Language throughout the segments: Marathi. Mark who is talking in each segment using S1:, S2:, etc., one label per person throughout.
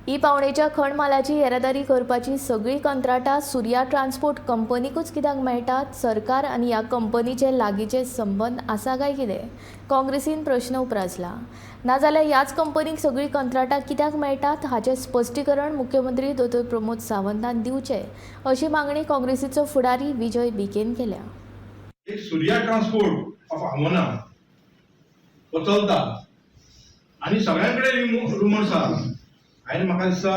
S1: ई पावणेच्या खण मालाची येरादारी करपाची सगळी कंत्राटां सूर्या ट्रान्सपोर्ट कंपनीकूच कित्याक मेळटात? सरकार आनी ह्या कंपनीचे लागींचे संबंध आसा काय कितें? काँग्रेसीन प्रश्न उपरासला. नाजाल्यार ह्याच कंपनीक सगळी कंत्राटां कित्याक मेळटात हाचें स्पश्टीकरण मुख्यमंत्री दोतोर प्रमोद सावंतान दिवचें, अशी मागणी काँग्रेसीचो फुडारी विजय बिकेन केल्या.
S2: एक सूर्या ट्रान्सपोर्ट ऑफ आमोना हो चलता आणि सगळ्यांकडे रुमर्स आहा. हांवें म्हाका दिसता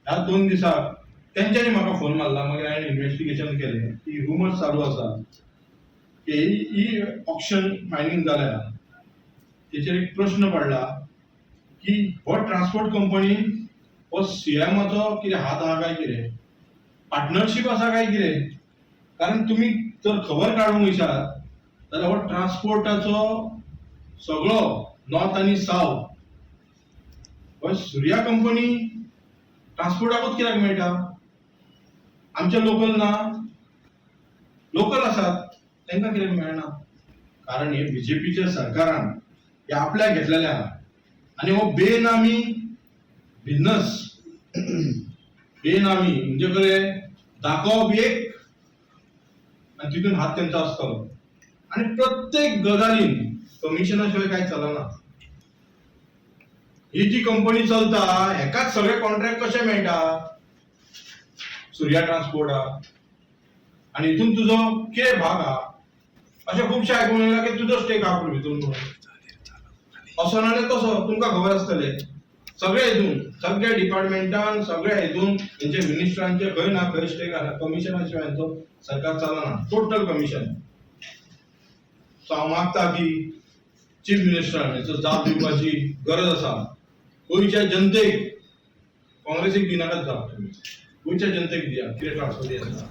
S2: ह्या 2 दिसाक तेंच्यांनी म्हाका फोन मारला. मागीर हांवें इन्व्हेस्टिगेशन केलें की रुमर्स चालू आसा की ही ऑक्शन मायनिंग जाल्या. तेचेर एक प्रश्न पडला की हो ट्रान्सपोर्ट कंपनी हो सीएमाचो कितें हात आहा काय कितें, पार्टनरशीप आसा काय कितें? कारण तुम्ही जर खबर काढूंक वयशात जाल्यार हो ट्रान्सपोर्टाचो सगळो नॉर्थ आनी साऊथ हो सूर्या कंपनी ट्रान्सपोर्टाकूच कित्याक मेळटा? आमचे लोकल ना, लोकल आसात तांकां कित्याक मेळना? कारण हे बीजेपीच्या सरकारान हे आपल्याक घेतलेले आहा आनी हो बेनामी बिझनस बेनामी म्हणजे खरें दाखोवप एक आणि तितून हात त्यांचा असतो आणि प्रत्येक गजालीन कमिशना शिवाय काय चलना. ही जी कंपनी चलता हेकाच सगळे कॉन्ट्रॅक्ट कशे मेळटा? सूर्या ट्रान्सपोर्टाक. आणि हितून तुजो कितें भाग आहा? अशें खुबशे आयकून येयला की तुजो स्टेक आहा पूण हितून. असो नाल्यार तसो तुमकां खबर आसतलें. सगळे हितून सगळ्या डिपार्टमेंटान सगळ्या हितून तेंचे मिनिस्टरांचे खंय ना खंय स्टेक आहा. कमिशना शिवाय तो सरकार चलना. Total commission. सो हांव मागता की चीफ मिनिस्टर हाचो जाप दिवपाची गरज आसा. गोंयच्या जनतेक काँग्रेसीक दिनाकाच जाप. गोंयच्या जनतेक दिया कितें ट्रान्सफर आसा.